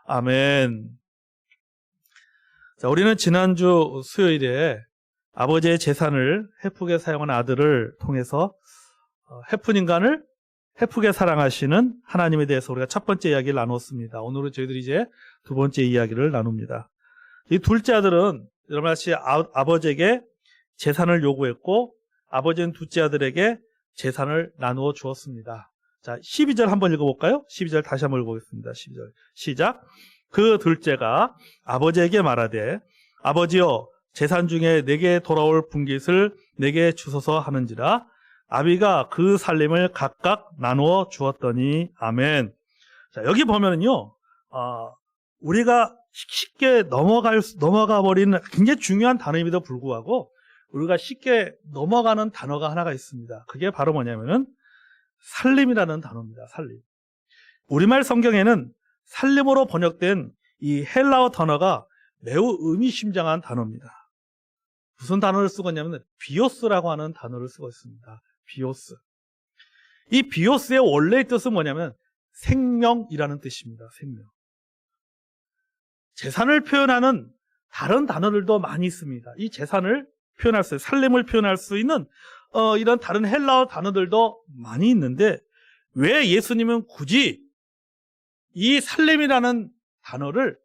아멘. 자, 우리는 지난주 수요일에 아버지의 재산을 헤프게 사용한 아들을 통해서 헤픈 인간을 헤프게 사랑하시는 하나님에 대해서 우리가 첫 번째 이야기를 나눴습니다. 오늘은 저희들이 이제 두 번째 이야기를 나눕니다. 이 둘째 아들은 여러분 같이 아버지에게 재산을 요구했고 아버지는 둘째 아들에게 재산을 나누어 주었습니다. 자, 12절 한번 읽어볼까요? 12절 다시 한번 읽어보겠습니다. 12절 시작. 그 둘째가 아버지에게 말하되 아버지여 재산 중에 내게 돌아올 분깃을 내게 주소서 하는지라. 아비가 그 살림을 각각 나누어 주었더니 아멘. 자, 여기 보면은요, 우리가 쉽게 넘어가 버리는 굉장히 중요한 단어임에도 불구하고 우리가 쉽게 넘어가는 단어가 하나가 있습니다. 그게 바로 뭐냐면은 살림이라는 단어입니다. 살림. 우리말 성경에는 살림으로 번역된 이 헬라어 단어가 매우 의미심장한 단어입니다. 무슨 단어를 쓰고 있냐면 비오스라고 하는 단어를 쓰고 있습니다. 비오스. 이 비오스의 원래의 뜻은 뭐냐면 생명이라는 뜻입니다. 생명. 재산을 표현하는 다른 단어들도 많이 있습니다. 이 재산을 표현할 수, 살림을 표현할 수 있는 이런 다른 헬라어 단어들도 많이 있는데 왜 예수님은 굳이 이 살림이라는 단어를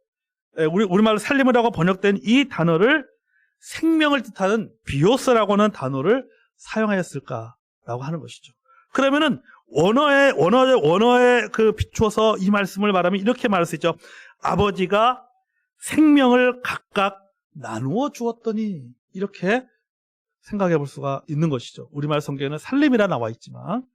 우리말로 살림이라고 번역된 이 단어를 생명을 뜻하는 비오스라고 하는 단어를 사용하였을까라고 하는 것이죠. 그러면은 원어에 그 비추어서 이 말씀을 말하면 이렇게 말할 수 있죠. 아버지가 생명을 각각 나누어 주었더니 이렇게 생각해 볼 수가 있는 것이죠. 우리말 성경에는 살림이라 나와 있지만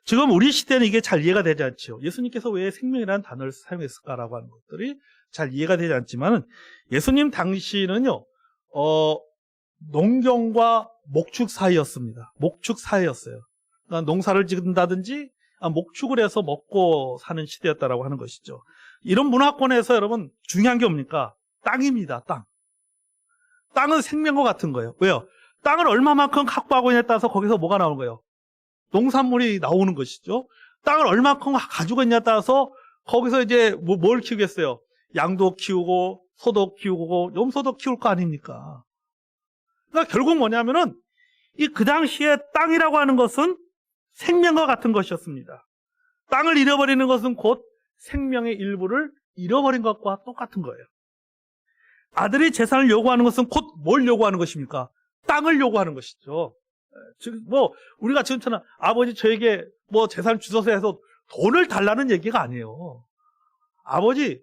지금 우리 시대는 이게 잘 이해가 되지 않죠. 예수님께서 왜 생명이라는 단어를 사용했을까라고 하는 것들이 잘 이해가 되지 않지만 예수님 당시는요, 농경과 목축 사이였습니다. 목축 사이였어요. 그러니까 농사를 짓는다든지 목축을 해서 먹고 사는 시대였다라고 하는 것이죠. 이런 문화권에서 여러분 중요한 게 뭡니까? 땅입니다. 땅. 땅은 생명과 같은 거예요. 왜요? 땅을 얼마만큼 확보하고 있냐에 따라서 거기서 뭐가 나오는 거예요? 농산물이 나오는 것이죠. 땅을 얼마만큼 가지고 있냐에 따라서 거기서 이제 뭘 키우겠어요? 양도 키우고 소도 키우고 염소도 키울 거 아닙니까? 그러니까 결국 뭐냐면은 그 당시에 땅이라고 하는 것은 생명과 같은 것이었습니다. 땅을 잃어버리는 것은 곧 생명의 일부를 잃어버린 것과 똑같은 거예요. 아들이 재산을 요구하는 것은 곧 뭘 요구하는 것입니까? 땅을 요구하는 것이죠. 지금 우리가 지금처럼 아버지 저에게 재산 주소서 해서 돈을 달라는 얘기가 아니에요. 아버지의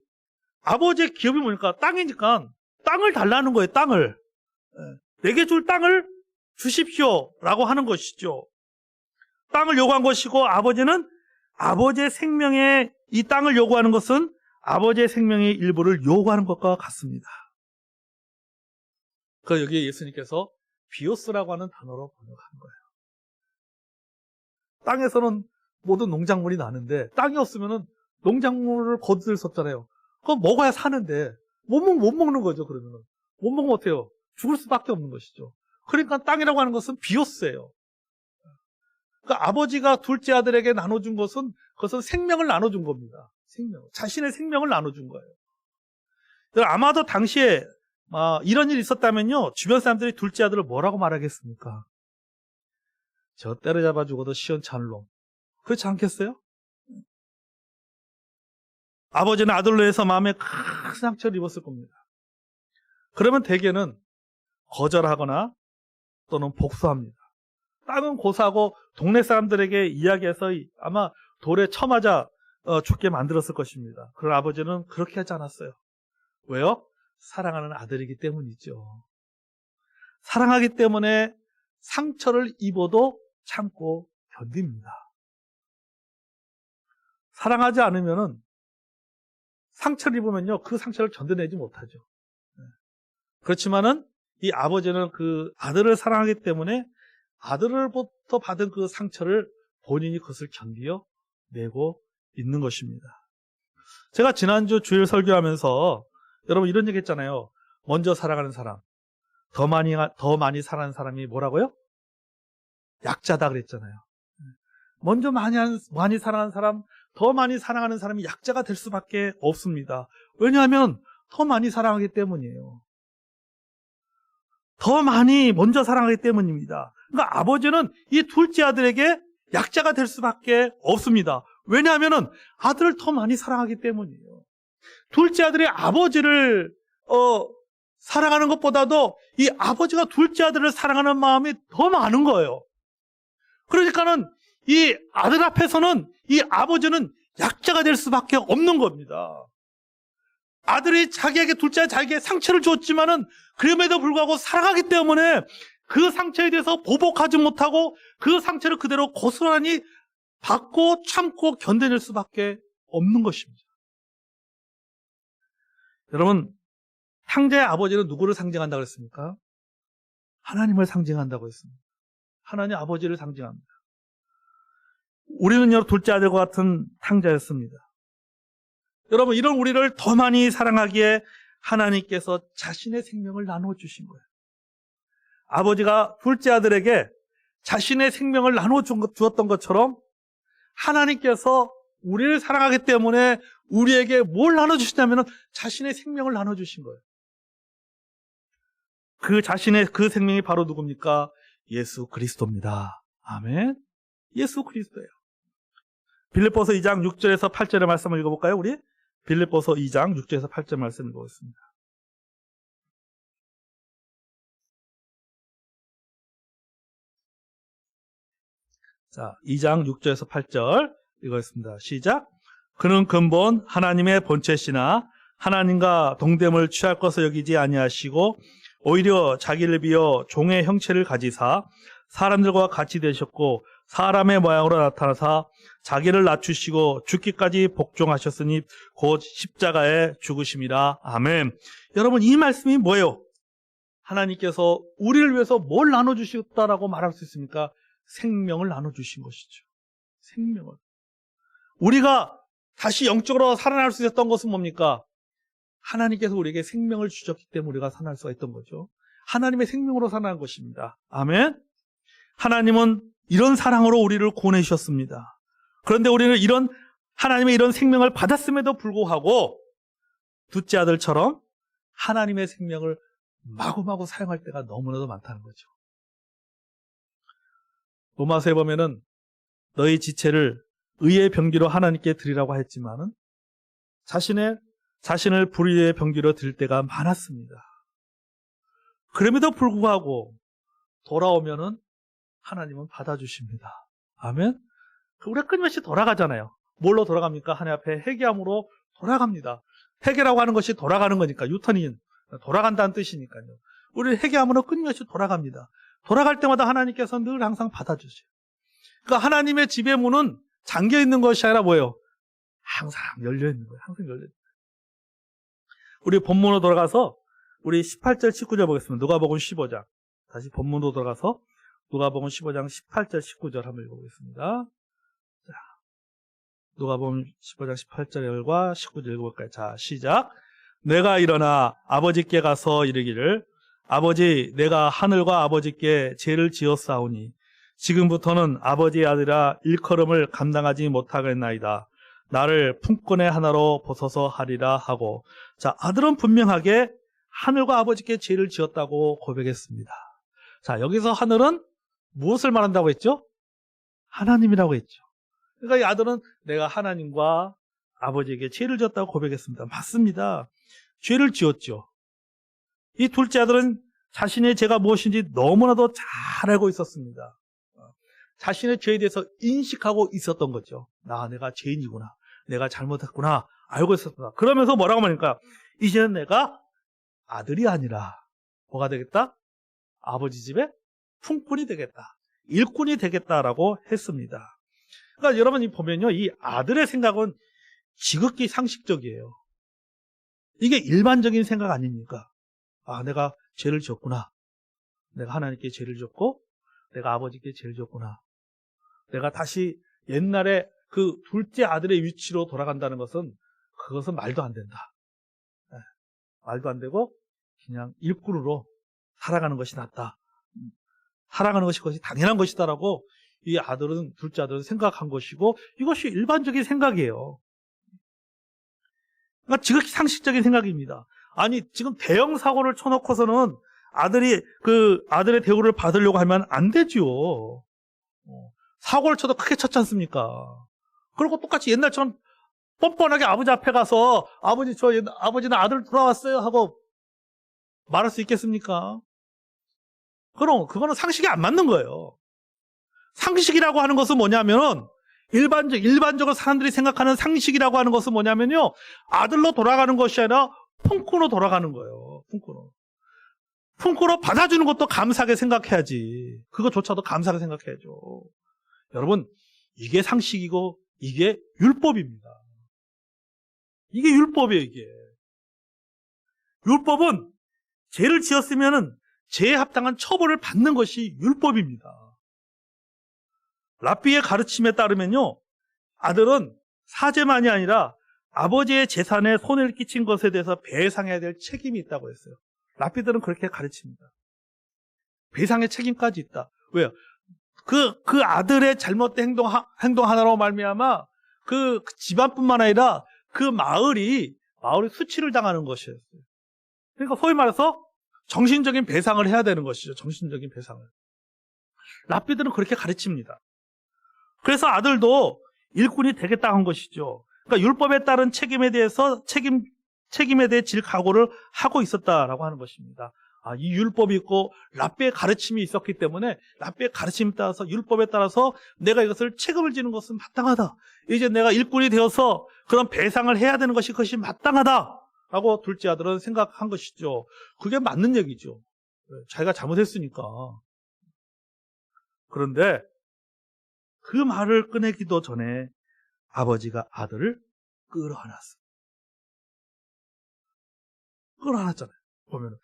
기업이 뭡니까? 땅이니까 땅을 달라는 거예요. 땅을. 내게 줄 땅을 주십시오라고 하는 것이죠. 땅을 요구한 것이고 아버지는 아버지의 생명에 이 땅을 요구하는 것은 아버지의 생명의 일부를 요구하는 것과 같습니다. 그래서 여기에 예수님께서 비오스라고 하는 단어로 번역한 거예요. 땅에서는 모든 농작물이 나는데 땅이 없으면 농작물을 거둘 수 없잖아요. 그럼 먹어야 사는데 못 먹는 거죠. 그러면은 못 먹으면 어때요? 죽을 수밖에 없는 것이죠. 그러니까 땅이라고 하는 것은 비오스예요. 그러니까 아버지가 둘째 아들에게 나눠준 것은 그것은 생명을 나눠준 겁니다. 생명, 자신의 생명을 나눠준 거예요. 아마도 당시에 이런 일이 있었다면요, 주변 사람들이 둘째 아들을 뭐라고 말하겠습니까? 저 때려잡아 죽어도 시원찮을 놈. 그렇지 않겠어요? 아버지는 아들로 해서 마음에 큰 상처를 입었을 겁니다. 그러면 대개는 거절하거나 또는 복수합니다. 땅은 고사하고 동네 사람들에게 이야기해서 아마 돌에 쳐맞아 죽게 만들었을 것입니다. 그러나 아버지는 그렇게 하지 않았어요. 왜요? 사랑하는 아들이기 때문이죠. 사랑하기 때문에 상처를 입어도 참고 견딥니다. 사랑하지 않으면은 상처를 입으면요, 그 상처를 견뎌내지 못하죠. 그렇지만은 이 아버지는 그 아들을 사랑하기 때문에 아들로부터 받은 그 상처를 본인이 그것을 견디어내고 있는 것입니다. 제가 지난주 주일 설교하면서 여러분 이런 얘기 했잖아요. 먼저 사랑하는 사람, 더 많이 사랑하는 사람이 뭐라고요? 약자다 그랬잖아요. 먼저 많이 사랑하는 사람, 더 많이 사랑하는 사람이 약자가 될 수밖에 없습니다. 왜냐하면 더 많이 사랑하기 때문이에요. 더 많이 먼저 사랑하기 때문입니다. 그러니까 아버지는 이 둘째 아들에게 약자가 될 수밖에 없습니다. 왜냐하면 아들을 더 많이 사랑하기 때문이에요. 둘째 아들이 아버지를 사랑하는 것보다도 이 아버지가 둘째 아들을 사랑하는 마음이 더 많은 거예요. 그러니까는 이 아들 앞에서는 이 아버지는 약자가 될 수밖에 없는 겁니다. 아들이 자기에게 상처를 줬지만은 그럼에도 불구하고 사랑하기 때문에 그 상처에 대해서 보복하지 못하고 그 상처를 그대로 고스란히 받고 참고 견뎌낼 수밖에 없는 것입니다. 여러분, 탕자의 아버지는 누구를 상징한다고 했습니까? 하나님을 상징한다고 했습니다. 하나님 아버지를 상징합니다. 우리는요, 둘째 아들과 같은 탕자였습니다. 여러분, 이런 우리를 더 많이 사랑하기에 하나님께서 자신의 생명을 나눠주신 거예요. 아버지가 둘째 아들에게 자신의 생명을 나눠주었던 것처럼 하나님께서 우리를 사랑하기 때문에 우리에게 뭘 나눠주시냐면 자신의 생명을 나눠주신 거예요. 그 생명이 바로 누굽니까? 예수 그리스도입니다. 아멘. 예수 그리스도예요. 빌립보서 2장 6절에서 8절의 말씀을 읽어볼까요? 우리 빌립보서 2장 6절에서 8절 말씀 읽어보겠습니다. 자, 2장 6절에서 8절 읽어보겠습니다. 시작. 그는 근본 하나님의 본체시나 하나님과 동됨을 취할 것을 여기지 아니하시고 오히려 자기를 비어 종의 형체를 가지사 사람들과 같이 되셨고 사람의 모양으로 나타나사 자기를 낮추시고 죽기까지 복종하셨으니 곧 십자가에 죽으심이라. 아멘. 여러분, 이 말씀이 뭐예요? 하나님께서 우리를 위해서 뭘 나눠주셨다라고 말할 수 있습니까? 생명을 나눠주신 것이죠. 생명을. 우리가 다시 영적으로 살아날 수 있었던 것은 뭡니까? 하나님께서 우리에게 생명을 주셨기 때문에 우리가 살아날 수가 있던 거죠. 하나님의 생명으로 살아난 것입니다. 아멘. 하나님은 이런 사랑으로 우리를 구원해주셨습니다. 그런데 우리는 이런 하나님의 이런 생명을 받았음에도 불구하고 둘째 아들처럼 하나님의 생명을 마구마구 사용할 때가 너무나도 많다는 거죠. 로마서에 보면은 너희 지체를 의의 병기로 하나님께 드리라고 했지만은 자신을 불의의 병기로 드릴 때가 많았습니다. 그럼에도 불구하고 돌아오면은 하나님은 받아주십니다. 아멘. 우리가 끊임없이 돌아가잖아요. 뭘로 돌아갑니까? 하나님 앞에 회개함으로 돌아갑니다. 회개라고 하는 것이 돌아가는 거니까, 유턴이 돌아간다는 뜻이니까요. 우리 회개함으로 끊임없이 돌아갑니다. 돌아갈 때마다 하나님께서 늘 항상 받아주세요. 그러니까 하나님의 집의 문은 잠겨 있는 것이 아니라 뭐예요? 항상 열려 있는 거예요. 항상 열려 있는 거예요. 우리 본문으로 돌아가서 우리 18절 19절 보겠습니다. 누가복음 15장. 다시 본문으로 돌아가서 누가복음 15장 18절 19절 한번 읽어보겠습니다. 자, 누가복음 15장 18절과 19절 읽어볼까요? 자, 시작. 내가 일어나 아버지께 가서 이르기를 아버지, 내가 하늘과 아버지께 죄를 지었사오니 지금부터는 아버지의 아들아 일컬음을 감당하지 못하겠나이다. 나를 품꾼의 하나로 벗어서 하리라 하고. 자, 아들은 분명하게 하늘과 아버지께 죄를 지었다고 고백했습니다. 자, 여기서 하늘은 무엇을 말한다고 했죠? 하나님이라고 했죠. 그러니까 이 아들은 내가 하나님과 아버지에게 죄를 지었다고 고백했습니다. 맞습니다. 죄를 지었죠. 이 둘째 아들은 자신의 죄가 무엇인지 너무나도 잘 알고 있었습니다. 자신의 죄에 대해서 인식하고 있었던 거죠. 내가 죄인이구나. 내가 잘못했구나. 알고 있었다. 그러면서 뭐라고 말합니까? 이제는 내가 아들이 아니라 뭐가 되겠다? 아버지 집에 품꾼이 되겠다. 일꾼이 되겠다라고 했습니다. 그러니까 여러분이 보면요. 이 아들의 생각은 지극히 상식적이에요. 이게 일반적인 생각 아닙니까? 내가 죄를 지었구나. 내가 하나님께 죄를 지었고 내가 아버지께 죄를 지었구나. 내가 다시 옛날에 그 둘째 아들의 위치로 돌아간다는 그것은 말도 안 된다. 네, 말도 안 되고 그냥 일꾼으로 살아가는 것이 낫다. 살아가는 것이 당연한 것이다라고 이 아들은, 둘째 아들은 생각한 것이고, 이것이 일반적인 생각이에요. 그러니까 지극히 상식적인 생각입니다. 아니, 지금 대형 사고를 쳐놓고서는 아들의 대우를 받으려고 하면 안 되죠. 사고를 쳐도 크게 쳤지 않습니까? 그리고 똑같이 옛날처럼 뻔뻔하게 아버지 앞에 가서 아버지는 아들 돌아왔어요 하고 말할 수 있겠습니까? 그럼 그거는 상식이 안 맞는 거예요. 상식이라고 하는 것은 뭐냐면은 일반적으로 사람들이 생각하는 상식이라고 하는 것은 뭐냐면요, 아들로 돌아가는 것이 아니라 품꾼으로 돌아가는 거예요. 품꾼으로 받아주는 것도 감사하게 생각해야지. 그거조차도 감사하게 생각해야죠. 여러분, 이게 상식이고 이게 율법입니다. 이게 율법이에요. 이게 율법은 죄를 지었으면은 죄에 합당한 처벌을 받는 것이 율법입니다. 랍비의 가르침에 따르면요, 아들은 사죄만이 아니라 아버지의 재산에 손해를 끼친 것에 대해서 배상해야 될 책임이 있다고 했어요. 랍비들은 그렇게 가르칩니다. 배상의 책임까지 있다. 왜요? 그 아들의 잘못된 행동 하나로 말미암아 그 집안뿐만 아니라 그 마을이 수치를 당하는 것이었어요. 그러니까 소위 말해서 정신적인 배상을 해야 되는 것이죠. 정신적인 배상을. 랍비들은 그렇게 가르칩니다. 그래서 아들도 일꾼이 되겠다 한 것이죠. 그러니까 율법에 따른 책임에 대해 질 각오를 하고 있었다라고 하는 것입니다. 이 율법이 있고 랍비의 가르침이 있었기 때문에 랍비의 가르침에 따라서, 율법에 따라서 내가 이것을 책임을 지는 것은 마땅하다. 이제 내가 일꾼이 되어서 그런 배상을 해야 되는 것이 그것이 마땅하다라고 둘째 아들은 생각한 것이죠. 그게 맞는 얘기죠. 자기가 잘못했으니까. 그런데 그 말을 꺼내기도 전에 아버지가 아들을 끌어안았어요. 끌어안았잖아요. 보면은.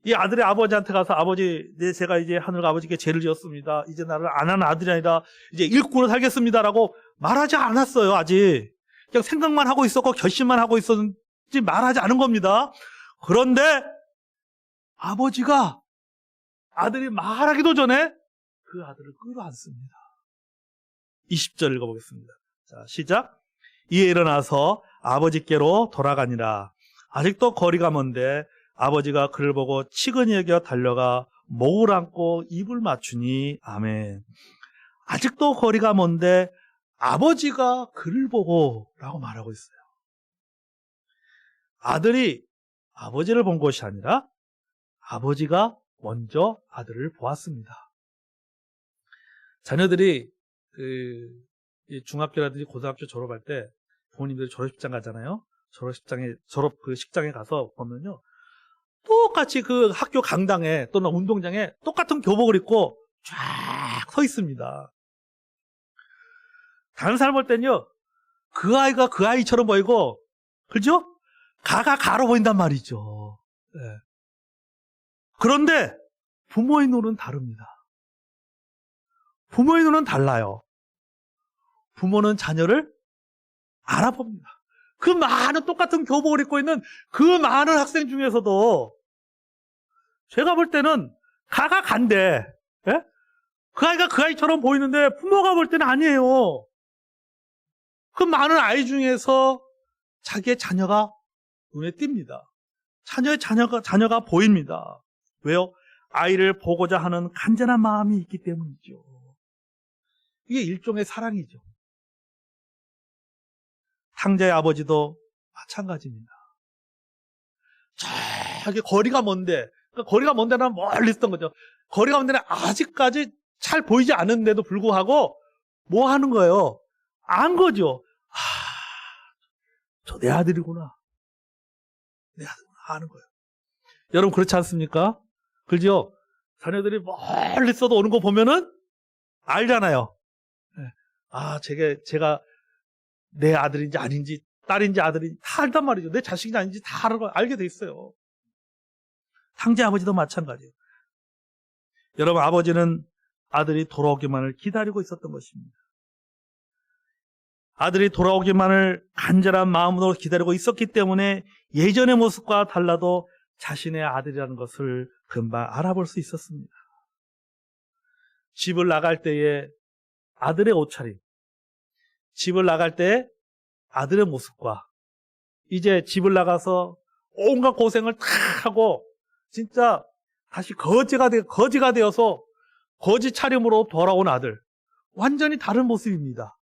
이 아들의 아버지한테 가서, 아버지, 제가 이제 하늘과 아버지께 죄를 지었습니다. 이제 나를 안 하는 아들이 아니라 이제 일꾼으로 살겠습니다라고 말하지 않았어요, 아직. 그냥 생각만 하고 있었고 결심만 하고 있었는지 말하지 않은 겁니다. 그런데 아버지가 아들이 말하기도 전에 그 아들을 끌어안습니다. 20절 읽어보겠습니다. 자, 시작. 이에 일어나서 아버지께로 돌아가니라. 아직도 거리가 먼데 아버지가 그를 보고 치근히 여겨 달려가 목을 안고 입을 맞추니. 아멘. 아직도 거리가 먼데 아버지가 그를 보고 라고 말하고 있어요. 아들이 아버지를 본 것이 아니라 아버지가 먼저 아들을 보았습니다. 자녀들이 중학교라든지 고등학교 졸업할 때 부모님들이 졸업식장 가잖아요. 식장에 가서 보면요, 똑같이 그 학교 강당에 또는 운동장에 똑같은 교복을 입고 쫙 서 있습니다. 다른 사람 볼 때는요, 그 아이가 그 아이처럼 보이고, 그죠? 가가 가로 보인단 말이죠. 네. 그런데 부모의 눈은 다릅니다. 부모의 눈은 달라요. 부모는 자녀를 알아봅니다. 그 많은 똑같은 교복을 입고 있는 그 많은 학생 중에서도 제가 볼 때는 가가 간대. 예? 그 아이가 그 아이처럼 보이는데 부모가 볼 때는 아니에요. 그 많은 아이 중에서 자기의 자녀가 눈에 띕니다. 자녀가 보입니다. 왜요? 아이를 보고자 하는 간절한 마음이 있기 때문이죠. 이게 일종의 사랑이죠. 탕자의 아버지도 마찬가지입니다. 저기 거리가 먼데, 그러니까 거리가 먼 데는 멀리 있었던 거죠. 거리가 먼 데는 아직까지 잘 보이지 않는데도 불구하고 뭐 하는 거예요? 안 거죠. 저 내 아들이구나. 내 아들이구나 하는 거예요. 여러분 그렇지 않습니까? 그죠? 자녀들이 멀리 있어도 오는 거 보면은 알잖아요. 제가 내 아들인지 아닌지, 딸인지 아들인지 다 알단 말이죠. 내 자식인지 아닌지 다 알게 돼 있어요. 탕제 아버지도 마찬가지예요. 여러분, 아버지는 아들이 돌아오기만을 기다리고 있었던 것입니다. 아들이 돌아오기만을 간절한 마음으로 기다리고 있었기 때문에 예전의 모습과 달라도 자신의 아들이라는 것을 금방 알아볼 수 있었습니다. 집을 나갈 때에 아들의 옷차림, 집을 나갈 때 아들의 모습과 이제 집을 나가서 온갖 고생을 다 하고 진짜 다시 거지가 되어서 거지 차림으로 돌아온 아들, 완전히 다른 모습입니다.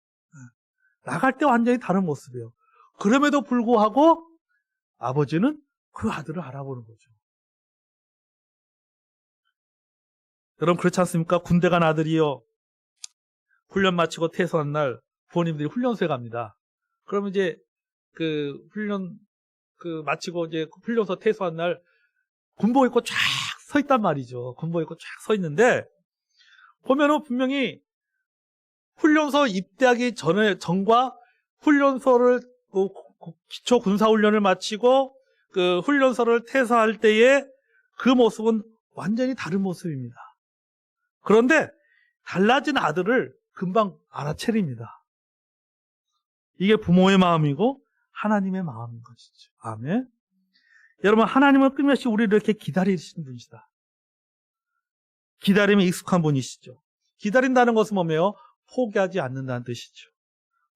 나갈 때 완전히 다른 모습이에요. 그럼에도 불구하고 아버지는 그 아들을 알아보는 거죠. 여러분 그렇지 않습니까? 군대 간 아들이요, 훈련 마치고 퇴소한 날 부모님들이 훈련소에 갑니다. 그러면 이제 그 훈련 마치고 이제 훈련소 퇴소한 날 군복 입고 쫙 서 있단 말이죠. 군복 입고 쫙 서 있는데 보면은 분명히 훈련소 입대하기 전과 훈련소를 기초 군사 훈련을 마치고 그 훈련소를 퇴소할 때의 그 모습은 완전히 다른 모습입니다. 그런데 달라진 아들을 금방 알아차립니다. 이게 부모의 마음이고 하나님의 마음인 것이죠. 아멘. 여러분, 하나님은 끊임없이 우리를 이렇게 기다리시는 분이시다. 기다림에 익숙한 분이시죠. 기다린다는 것은 뭐며? 포기하지 않는다는 뜻이죠.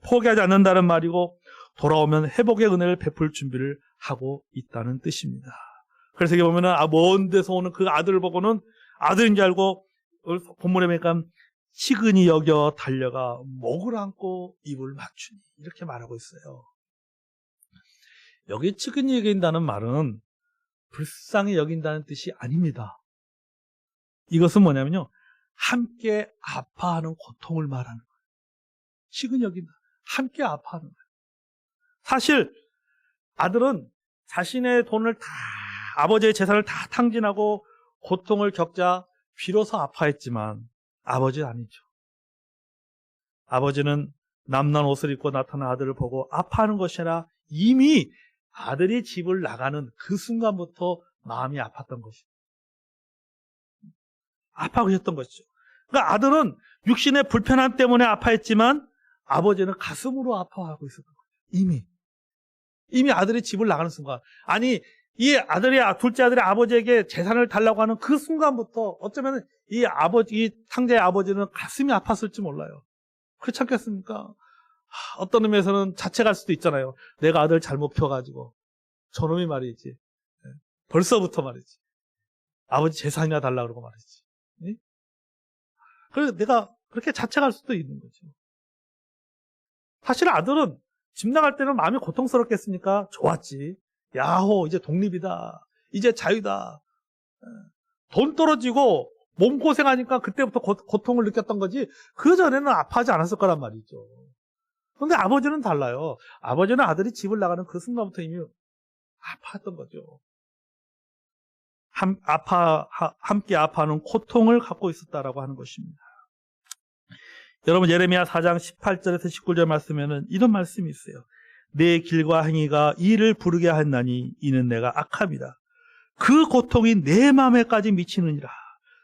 포기하지 않는다는 말이고 돌아오면 회복의 은혜를 베풀 준비를 하고 있다는 뜻입니다. 그래서 여기 보면은 먼 데서 오는 그 아들을 보고는 아들인 줄 알고 본문에 보니까 치근히 여겨 달려가 목을 안고 입을 맞추니 이렇게 말하고 있어요. 여기 치근히 여긴다는 말은 불쌍히 여긴다는 뜻이 아닙니다. 이것은 뭐냐면요, 함께 아파하는 고통을 말하는 거예요. 치근히 여긴다, 함께 아파하는 거예요. 사실 아들은 자신의 돈을 다, 아버지의 재산을 다 탕진하고 고통을 겪자 비로소 아파했지만 아버지는 아니죠. 아버지는 남난 옷을 입고 나타난 아들을 보고 아파하는 것이 아니라 이미 아들이 집을 나가는 그 순간부터 마음이 아팠던 것이죠. 아파하고 있었던 것이죠. 그러니까 아들은 육신의 불편함 때문에 아파했지만 아버지는 가슴으로 아파하고 있었던 거예요. 이미 아들이 집을 나가는 순간, 아니 이 둘째 아들이 아버지에게 재산을 달라고 하는 그 순간부터 어쩌면 이 탕자의 아버지는 가슴이 아팠을지 몰라요. 그렇지 않겠습니까? 어떤 의미에서는 자책할 수도 있잖아요. 내가 아들 잘못 펴가지고 저놈이 말이지, 벌써부터 말이지 아버지 재산이나 달라고 그러고 말이지. 그래서 내가 그렇게 자책할 수도 있는 거죠. 사실 아들은 집 나갈 때는 마음이 고통스럽겠습니까? 좋았지. 야호, 이제 독립이다. 이제 자유다. 돈 떨어지고 몸고생하니까 그때부터 고통을 느꼈던 거지, 그전에는 아파하지 않았을 거란 말이죠. 그런데 아버지는 달라요. 아버지는 아들이 집을 나가는 그 순간부터 이미 아파했던 거죠. 함께 아파하는 고통을 갖고 있었다라고 하는 것입니다. 여러분, 예레미야 4장 18절에서 19절 말씀에는 이런 말씀이 있어요. 내 길과 행위가 이를 부르게 하였나니 이는 내가 악함이다. 그 고통이 내 마음에까지 미치느니라.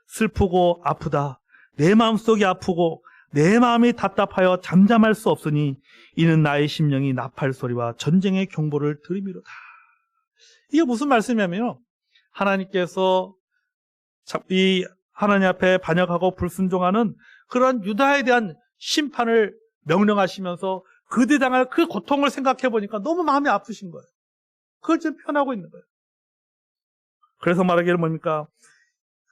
슬프고 아프다. 내 마음속이 아프고 내 마음이 답답하여 잠잠할 수 없으니 이는 나의 심령이 나팔 소리와 전쟁의 경보를 들음이로다. 이게 무슨 말씀이냐면요, 하나님께서 이 하나님 앞에 반역하고 불순종하는 그런 유다에 대한 심판을 명령하시면서 그들이 당할 그 고통을 생각해 보니까 너무 마음이 아프신 거예요. 그걸 지금 표현하고 있는 거예요. 그래서 말하기를 뭡니까?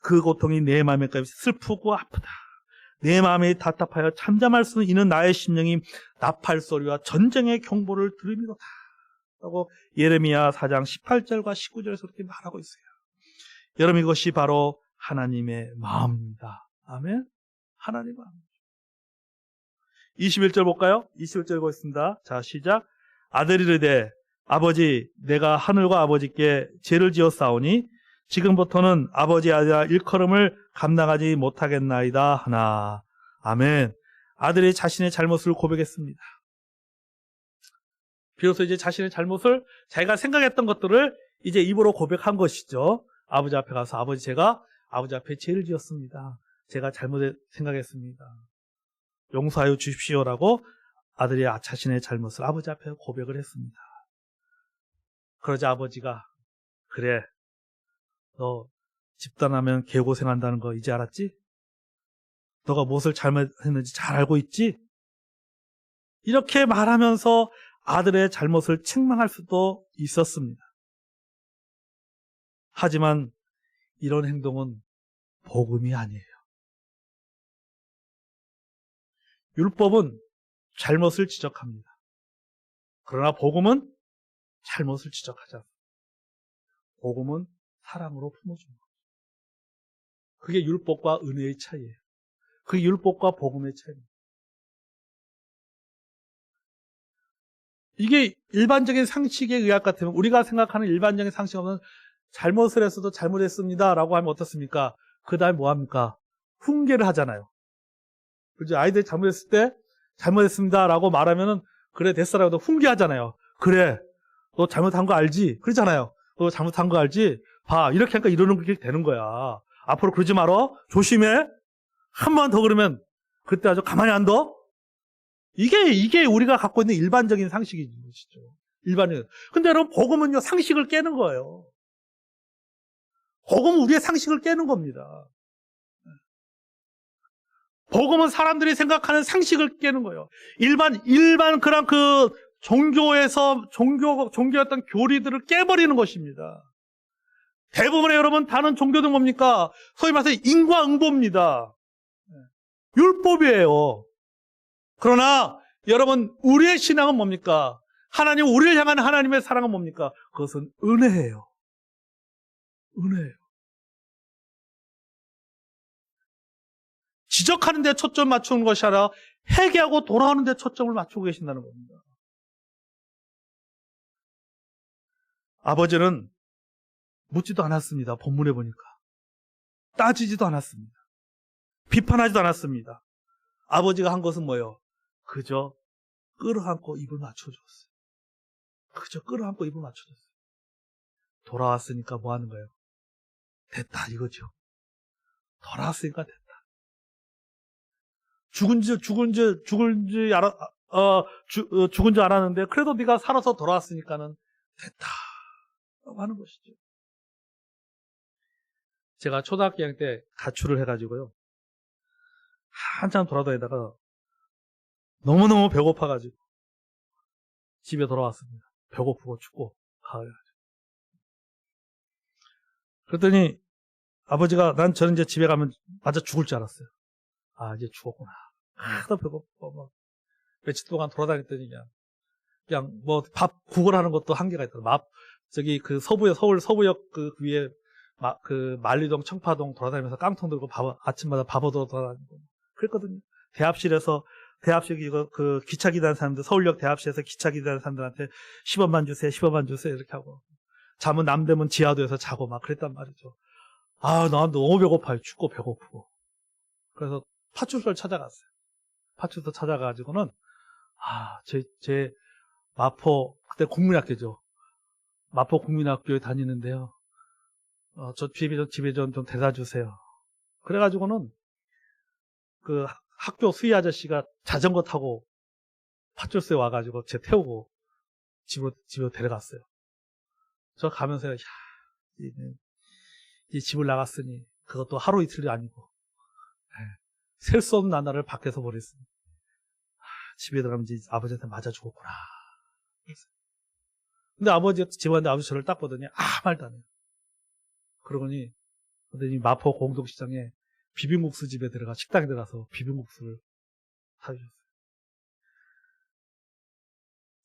그 고통이 내 마음에까지 슬프고 아프다. 내 마음이 답답하여 잠잠할 수 있는 나의 심령이 나팔 소리와 전쟁의 경보를 들음이로다. 라고 예레미야 4장 18절과 19절에서 그렇게 말하고 있어요. 여러분, 이것이 바로 하나님의 마음입니다. 아멘. 하나님의 마음. 21절 볼까요? 21절 보겠습니다. 자, 시작. 아들이 이르되 아버지, 내가 하늘과 아버지께 죄를 지었사오니 지금부터는 아버지 아들아 일컬음을 감당하지 못하겠나이다 하나. 아멘. 아들이 자신의 잘못을 고백했습니다. 비로소 이제 자신의 잘못을, 자기가 생각했던 것들을 이제 입으로 고백한 것이죠. 아버지 앞에 가서 아버지, 제가 아버지 앞에 죄를 지었습니다. 제가 잘못 생각했습니다. 용서하여 주십시오라고 아들이 자신의 잘못을 아버지 앞에 고백을 했습니다. 그러자 아버지가, 그래, 너 집단하면 개고생한다는 거 이제 알았지? 너가 무엇을 잘못했는지 잘 알고 있지? 이렇게 말하면서 아들의 잘못을 책망할 수도 있었습니다. 하지만 이런 행동은 복음이 아니에요. 율법은 잘못을 지적합니다. 그러나 복음은 잘못을 지적하지 않습니다. 복음은 사랑으로 품어주는 거예요. 그게 율법과 은혜의 차이예요. 그게 율법과 복음의 차이입니다. 이게 일반적인 상식에 의할 것 같으면 우리가 생각하는 일반적인 상식은 잘못을 했어도 잘못했습니다 라고 하면 어떻습니까? 그 다음에 뭐 합니까? 훈계를 하잖아요. 그죠? 아이들이 잘못했을 때 잘못했습니다 라고 말하면은 그래 됐어라고 훈계하잖아요. 그래 너 잘못한 거 알지? 그러잖아요. 너 잘못한 거 알지? 봐 이렇게 하니까 이러는 게 되는 거야. 앞으로 그러지 말어. 조심해. 한 번 더 그러면 그때 아주 가만히 안 둬. 이게 우리가 갖고 있는 일반적인 상식인 것이죠. 일반적인. 근데 여러분 복음은요 상식을 깨는 거예요. 복음은 우리의 상식을 깨는 겁니다. 복음은 사람들이 생각하는 상식을 깨는 거예요. 일반 그런 그 종교였던 교리들을 깨버리는 것입니다. 대부분의 여러분 다른 종교는 뭡니까? 소위 말해서 인과응보입니다. 율법이에요. 그러나 여러분 우리의 신앙은 뭡니까? 하나님, 우리를 향한 하나님의 사랑은 뭡니까? 그것은 은혜예요. 은혜예요. 지적하는 데 초점 맞추는 것이 아니라 회개하고 돌아오는 데 초점을 맞추고 계신다는 겁니다. 아버지는 묻지도 않았습니다. 본문에 보니까. 따지지도 않았습니다. 비판하지도 않았습니다. 아버지가 한 것은 뭐예요? 그저 끌어안고 입을 맞춰줬어요. 그저 끌어안고 입을 맞춰줬어요. 돌아왔으니까 뭐 하는 거예요? 됐다 이거죠. 돌아왔으니까 됐다. 죽은 줄 알았는데 그래도 네가 살아서 돌아왔으니까는 됐다 라고 하는 것이죠. 제가 초등학교 2학년 때 가출을 해가지고요 한참 돌아다니다가 너무너무 배고파가지고 집에 돌아왔습니다. 배고프고 춥고 가을이가지고. 그랬더니 아버지가 저는 이제 집에 가면 맞아 죽을 줄 알았어요. 아 이제 죽었구나. 하도 배고파 막 며칠 동안 돌아다녔더니 그냥 뭐 밥 구걸하는 것도 한계가 있다. 저기 그 서부역 그 위에 그 만리동 청파동 돌아다니면서 깡통 들고 아침마다 밥 얻어 돌아다니고 그랬거든요. 대합실 이거 그 기차 기다리는 사람들 서울역 대합실에서 기차 기다리는 사람들한테 10원만 주세요, 10원만 주세요 이렇게 하고 잠은 남대문 지하도에서 자고 막 그랬단 말이죠. 아, 너무 배고파요. 춥고 배고프고. 그래서 파출소를 찾아갔어요. 파출소 찾아가지고는 제 마포 그때 국민학교죠. 마포 국민학교에 다니는데요. 저 집에 좀 데려다 주세요. 그래가지고는 그 학교 수희 아저씨가 자전거 타고 파출소에 와가지고 제 태우고 집으로 데려갔어요. 저 가면서 이 집을 나갔으니 그것도 하루 이틀이 아니고 셀 수 없는 나날을 밖에서 보냈으니 집에 들어가면 이제 아버지한테 맞아 죽었구나. 근데 집에 왔는데 아버지 저를 딱 보더니 말도 안 해요. 그러더니 마포 공동시장에 비빔국수 집에 식당에 들어가서 비빔국수를 사주셨어요.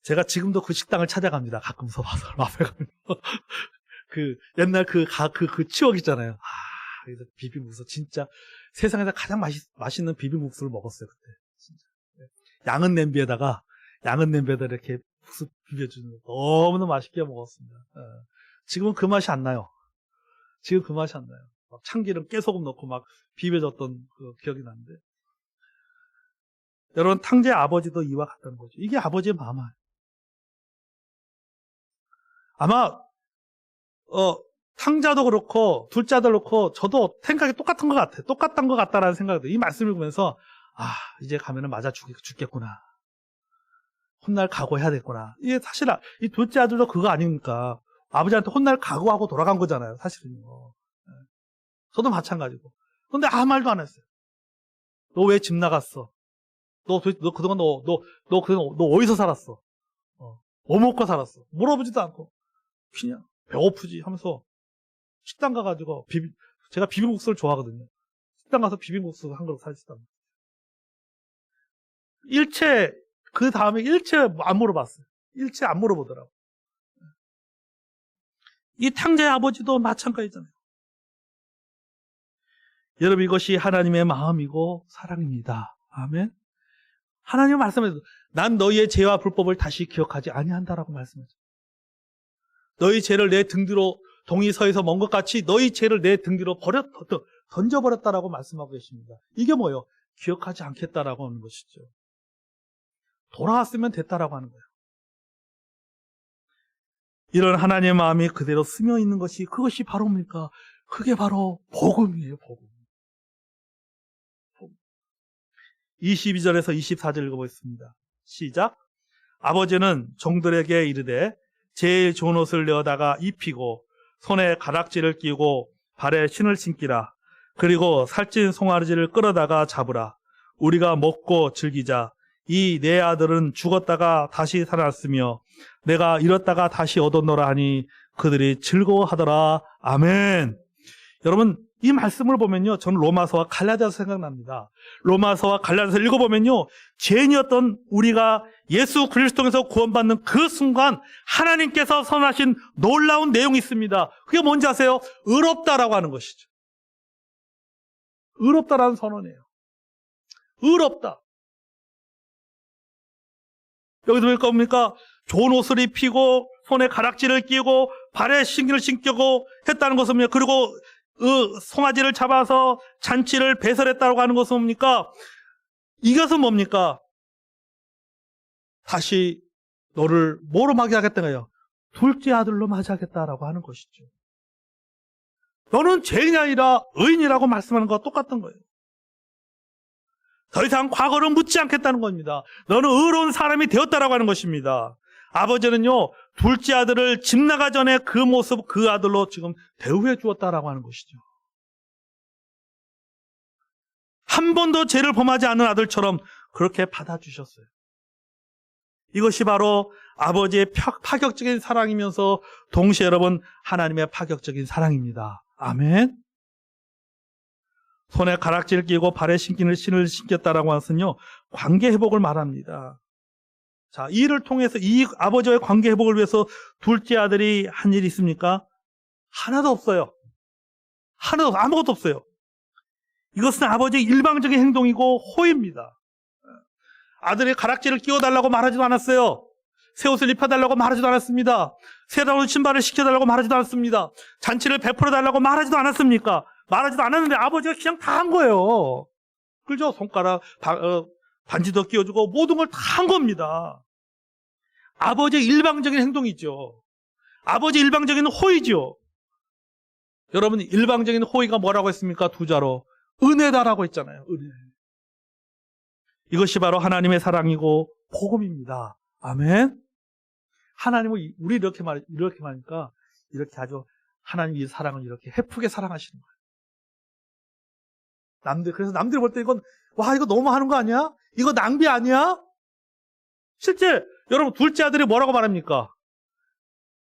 제가 지금도 그 식당을 찾아갑니다. 가끔서 와서 마포에 가면 그 옛날 그 추억 있잖아요. 그래서 비빔국수 진짜 세상에서 가장 맛있는 비빔국수를 먹었어요 그때. 진짜. 양은 냄비에다가 이렇게 국수 비벼주는 거 너무너무 맛있게 먹었습니다. 지금은 그 맛이 안 나요. 막 참기름, 깨소금 넣고 막 비벼줬던 그 기억이 나는데. 여러분, 탕자의 아버지도 이와 같다는 거죠. 이게 아버지의 마음이에요. 아마, 탕자도 그렇고, 둘째 아들 그렇고, 저도 생각이 똑같은 것 같아요. 똑같은 것 같다라는 생각이 들어요. 이 말씀을 보면서, 이제 가면은 맞아 죽겠구나. 혼날 각오해야겠구나. 이게 사실, 이 둘째 아들도 그거 아닙니까? 아버지한테 혼날 각오하고 돌아간 거잖아요, 사실은요. 저도 마찬가지고. 근데 아무 말도 안 했어요. 너 왜 집 나갔어? 너 그동안 너 어디서 살았어? 뭐 먹고 살았어? 물어보지도 않고 그냥 배고프지 하면서 식당 가가지고 제가 비빔국수를 좋아하거든요. 식당 가서 비빔국수 한 그릇 사주시다. 그 다음에 일체 안 물어봤어요. 일체 안 물어보더라고. 이 탕자의 아버지도 마찬가지잖아요. 여러분, 이것이 하나님의 마음이고 사랑입니다. 아멘. 하나님은 말씀하셨어요. 난 너희의 죄와 불법을 다시 기억하지 아니한다라고 말씀하셨어요. 너희 죄를 내 등 뒤로 동이 서에서 먼 것 같이 너희 죄를 내 등 뒤로 던져버렸다라고 말씀하고 계십니다. 이게 뭐예요? 기억하지 않겠다라고 하는 것이죠. 돌아왔으면 됐다라고 하는 거예요. 이런 하나님의 마음이 그대로 스며 있는 것이 그것이 바로 뭡니까? 그게 바로 복음이에요. 복음. 22절에서 24절 읽어보겠습니다. 시작. 아버지는 종들에게 이르되 제일 좋은 옷을 내어다가 입히고 손에 가락지를 끼고 발에 신을 신기라. 그리고 살찐 송아지를 끌어다가 잡으라. 우리가 먹고 즐기자. 이 내 아들은 죽었다가 다시 살았으며 내가 잃었다가 다시 얻었노라 하니 그들이 즐거워하더라. 아멘. 여러분, 이 말씀을 보면요, 저는 로마서와 갈라디아서 생각납니다. 로마서와 갈라디아서 읽어보면요, 죄인이었던 우리가 예수 그리스도 통해서 구원받는 그 순간 하나님께서 선하신 놀라운 내용이 있습니다. 그게 뭔지 아세요? 의롭다라고 하는 것이죠. 의롭다라는 선언이에요. 의롭다. 여기서 볼 겁니까? 좋은 옷을 입히고 손에 가락지를 끼고 발에 신기를 신기고 했다는 것은 뭡니까? 그리고 송아지를 잡아서 잔치를 배설했다고 하는 것은 뭡니까? 이것은 뭡니까? 다시 너를 뭐로 맞이하겠다는 거예요? 둘째 아들로 맞이하겠다라고 하는 것이죠. 너는 죄인이 아니라 의인이라고 말씀하는 것과 똑같은 거예요. 더 이상 과거를 묻지 않겠다는 겁니다. 너는 의로운 사람이 되었다라고 하는 것입니다. 아버지는요, 둘째 아들을 집 나가 전에 그 모습, 그 아들로 지금 대우해 주었다라고 하는 것이죠. 한 번도 죄를 범하지 않은 아들처럼 그렇게 받아주셨어요. 이것이 바로 아버지의 파격적인 사랑이면서 동시에 여러분, 하나님의 파격적인 사랑입니다. 아멘. 손에 가락지를 끼고 발에 신을 신겼다라고 하는 것은요, 관계 회복을 말합니다. 자, 이 일을 통해서 이 아버지와의 관계 회복을 위해서 둘째 아들이 한 일이 있습니까? 하나도 없어요. 아무것도 없어요. 이것은 아버지의 일방적인 행동이고 호의입니다. 아들이 가락지를 끼워달라고 말하지도 않았어요. 새 옷을 입혀달라고 말하지도 않았습니다. 새로운 신발을 시켜달라고 말하지도 않았습니다. 잔치를 베풀어달라고 말하지도 않았습니까? 말하지도 않았는데 아버지가 그냥 다 한 거예요. 그죠? 손가락, 반지도 끼워주고 모든 걸 다 한 겁니다. 아버지의 일방적인 행동이죠. 아버지의 일방적인 호의죠. 여러분, 일방적인 호의가 뭐라고 했습니까? 두 자로. 은혜다라고 했잖아요. 은혜. 이것이 바로 하나님의 사랑이고 복음입니다. 아멘. 하나님은 우리 이렇게 말하니까 이렇게 아주 하나님 이 사랑을 이렇게 헤프게 사랑하시는 거예요. 그래서 남들이 볼 때 이거 너무 하는 거 아니야? 이거 낭비 아니야? 실제 여러분, 둘째 아들이 뭐라고 말합니까?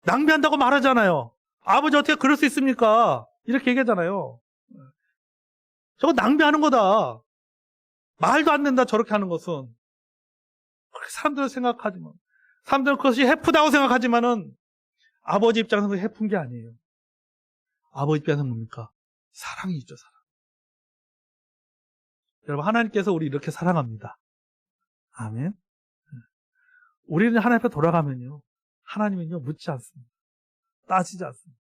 낭비한다고 말하잖아요. 아버지 어떻게 그럴 수 있습니까? 이렇게 얘기하잖아요. 저거 낭비하는 거다. 말도 안 된다, 저렇게 하는 것은. 그렇게 사람들은 생각하지만, 사람들은 그것이 해프다고 생각하지만은 아버지 입장에서는 그게 해픈 게 아니에요. 아버지 입장에서는 뭡니까? 사랑이죠, 사랑. 여러분, 하나님께서 우리 이렇게 사랑합니다. 아멘. 우리는 하나님 앞에 돌아가면요, 하나님은요, 묻지 않습니다. 따지지 않습니다.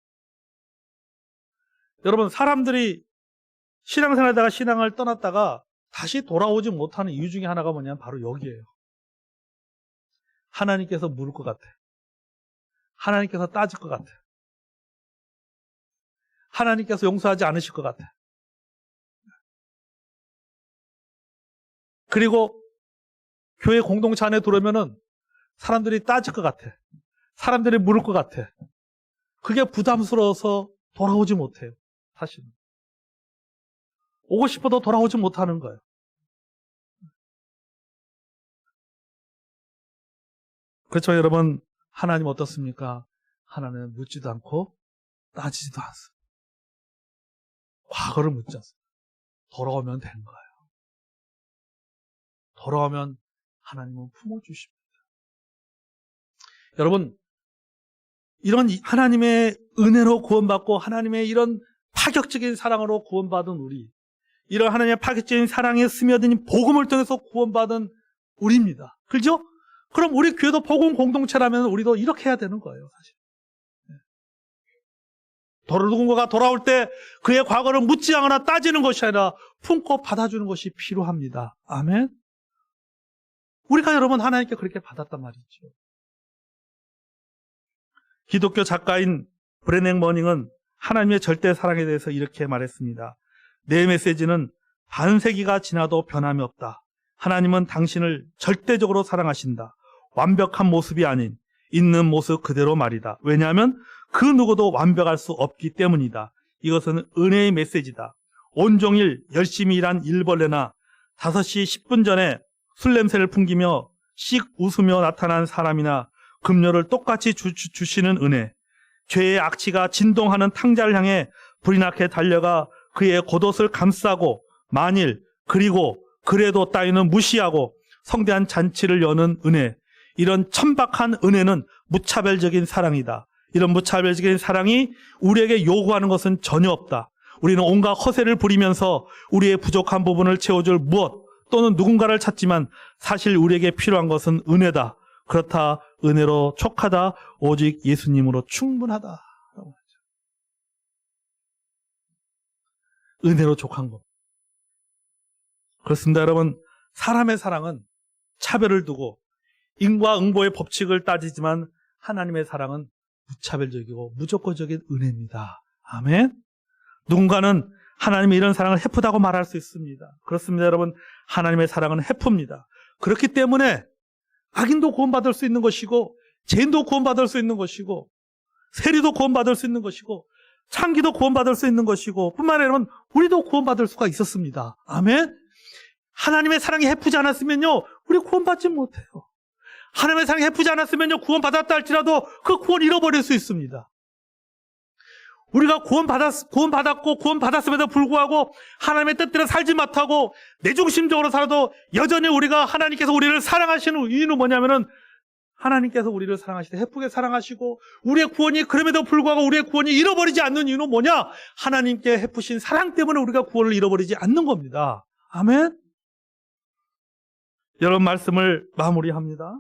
여러분, 사람들이 신앙생활하다가 신앙을 떠났다가 다시 돌아오지 못하는 이유 중에 하나가 뭐냐면 바로 여기에요. 하나님께서 물을 것 같아. 하나님께서 따질 것 같아. 하나님께서 용서하지 않으실 것 같아. 그리고 교회 공동체 안에 들어오면은 사람들이 따질 것 같아. 사람들이 물을 것 같아. 그게 부담스러워서 돌아오지 못해요. 사실은. 오고 싶어도 돌아오지 못하는 거예요. 그렇죠, 여러분. 하나님 어떻습니까? 하나님은 묻지도 않고 따지지도 않습니다. 과거를 묻지 않습니다. 돌아오면 되는 거예요. 돌아오면 하나님은 품어주십니다. 여러분, 이런 하나님의 은혜로 구원받고 하나님의 이런 파격적인 사랑으로 구원받은 우리, 이런 하나님의 파격적인 사랑에 스며든 복음을 통해서 구원받은 우리입니다. 그렇죠? 그럼 우리 교회도 복음 공동체라면 우리도 이렇게 해야 되는 거예요, 사실. 누군가가 돌아올 때 그의 과거를 묻지 않거나 따지는 것이 아니라 품고 받아주는 것이 필요합니다. 아멘? 우리가 여러분 하나님께 그렇게 받았단 말이죠. 기독교 작가인 브레넥 머닝은 하나님의 절대 사랑에 대해서 이렇게 말했습니다. 내 메시지는 반세기가 지나도 변함이 없다. 하나님은 당신을 절대적으로 사랑하신다. 완벽한 모습이 아닌 있는 모습 그대로 말이다. 왜냐하면 그 누구도 완벽할 수 없기 때문이다. 이것은 은혜의 메시지다. 온종일 열심히 일한 일벌레나 5시 10분 전에 술 냄새를 풍기며 씩 웃으며 나타난 사람이나 급료를 똑같이 주시는 은혜. 죄의 악취가 진동하는 탕자를 향해 불이 나게 달려가 그의 겉옷을 감싸고 만일 그리고 그래도 따위는 무시하고 성대한 잔치를 여는 은혜. 이런 천박한 은혜는 무차별적인 사랑이다. 이런 무차별적인 사랑이 우리에게 요구하는 것은 전혀 없다. 우리는 온갖 허세를 부리면서 우리의 부족한 부분을 채워줄 무엇 또는 누군가를 찾지만 사실 우리에게 필요한 것은 은혜다. 그렇다. 은혜로 촉하다. 오직 예수님으로 충분하다. 은혜로 촉한 것. 그렇습니다, 여러분. 사람의 사랑은 차별을 두고 인과응보의 법칙을 따지지만 하나님의 사랑은 무차별적이고 무조건적인 은혜입니다. 아멘. 누군가는 하나님의 이런 사랑을 헤프다고 말할 수 있습니다. 그렇습니다, 여러분. 하나님의 사랑은 헤프입니다. 그렇기 때문에 악인도 구원받을 수 있는 것이고 죄인도 구원받을 수 있는 것이고 세리도 구원받을 수 있는 것이고 창기도 구원받을 수 있는 것이고 뿐만 아니라 여러분 우리도 구원받을 수가 있었습니다. 아멘. 하나님의 사랑이 헤프지 않았으면요 우리 구원받지 못해요. 하나님의 사랑이 헤프지 않았으면요 구원받았다 할지라도 그 구원 잃어버릴 수 있습니다. 우리가 구원받았고 구원받았음에도 불구하고 하나님의 뜻대로 살지 못하고 내중심적으로 살아도 여전히 우리가 하나님께서 우리를 사랑하시는 이유는 뭐냐면은 하나님께서 우리를 사랑하시되 헤프게 사랑하시고 우리의 구원이 그럼에도 불구하고 우리의 구원이 잃어버리지 않는 이유는 뭐냐? 하나님께 헤프신 사랑 때문에 우리가 구원을 잃어버리지 않는 겁니다. 아멘. 여러분 말씀을 마무리합니다.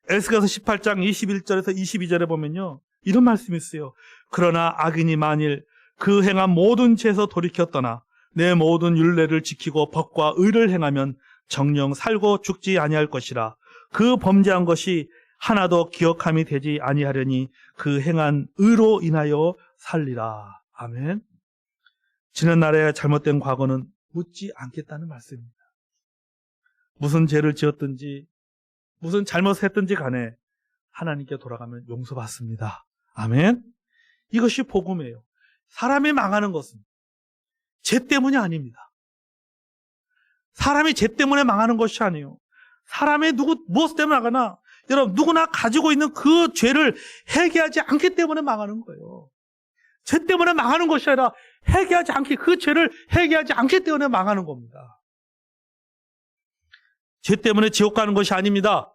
에스겔서 18장 21절에서 22절에 보면요 이런 말씀이 있어요. 그러나 악인이 만일 그 행한 모든 죄에서 돌이켜 떠나 내 모든 율례를 지키고 법과 의를 행하면 정령 살고 죽지 아니할 것이라. 그 범죄한 것이 하나도 기억함이 되지 아니하려니 그 행한 의로 인하여 살리라. 아멘. 지난 날의 잘못된 과거는 묻지 않겠다는 말씀입니다. 무슨 죄를 지었든지 무슨 잘못을 했든지 간에 하나님께 돌아가면 용서받습니다. 아멘. 이것이 복음이에요. 사람이 망하는 것은 죄 때문이 아닙니다. 사람이 죄 때문에 망하는 것이 아니에요. 사람이 무엇 때문에 망하나? 여러분 누구나 가지고 있는 그 죄를 회개하지 않기 때문에 망하는 거예요. 죄 때문에 망하는 것이 아니라 그 죄를 회개하지 않기 때문에 망하는 겁니다. 죄 때문에 지옥 가는 것이 아닙니다.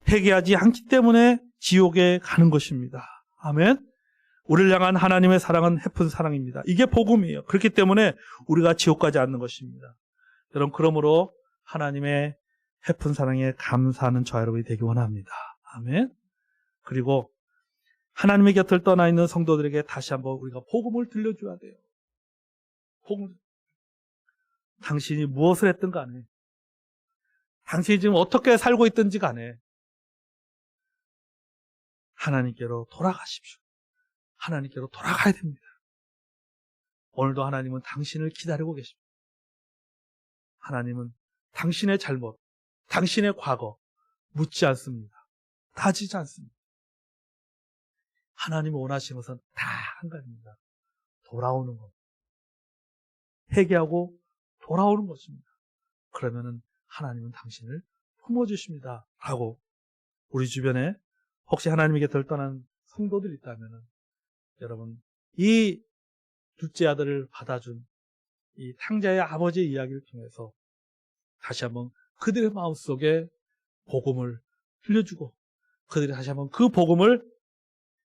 회개하지 않기 때문에 지옥에 가는 것입니다. 아멘. 우리를 향한 하나님의 사랑은 헤픈 사랑입니다. 이게 복음이에요. 그렇기 때문에 우리가 지옥 가지 않는 것입니다. 여러분 그러므로 하나님의 헤픈 사랑에 감사하는 저와 여러분이 되기 원합니다. 아멘. 그리고 하나님의 곁을 떠나 있는 성도들에게 다시 한번 우리가 복음을 들려줘야 돼요. 복음. 당신이 무엇을 했든 간에 당신이 지금 어떻게 살고 있든지 간에 하나님께로 돌아가십시오. 하나님께로 돌아가야 됩니다. 오늘도 하나님은 당신을 기다리고 계십니다. 하나님은 당신의 잘못, 당신의 과거 묻지 않습니다. 따지지 않습니다. 하나님이 원하시는 것은 다 한 가지입니다. 돌아오는 것. 회개하고 돌아오는 것입니다. 그러면은 하나님은 당신을 품어주십니다. 라고 우리 주변에 혹시 하나님의 곁을 떠난 성도들이 있다면 여러분 이 둘째 아들을 받아준 이 탕자의 아버지의 이야기를 통해서 다시 한번 그들의 마음속에 복음을 들려주고 그들이 다시 한번 그 복음을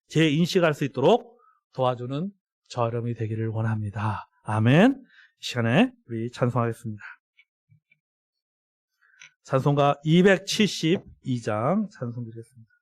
재인식할 수 있도록 도와주는 저 여러분이 되기를 원합니다. 아멘. 이 시간에 우리 찬송하겠습니다. 찬송가 272장 찬송드리겠습니다.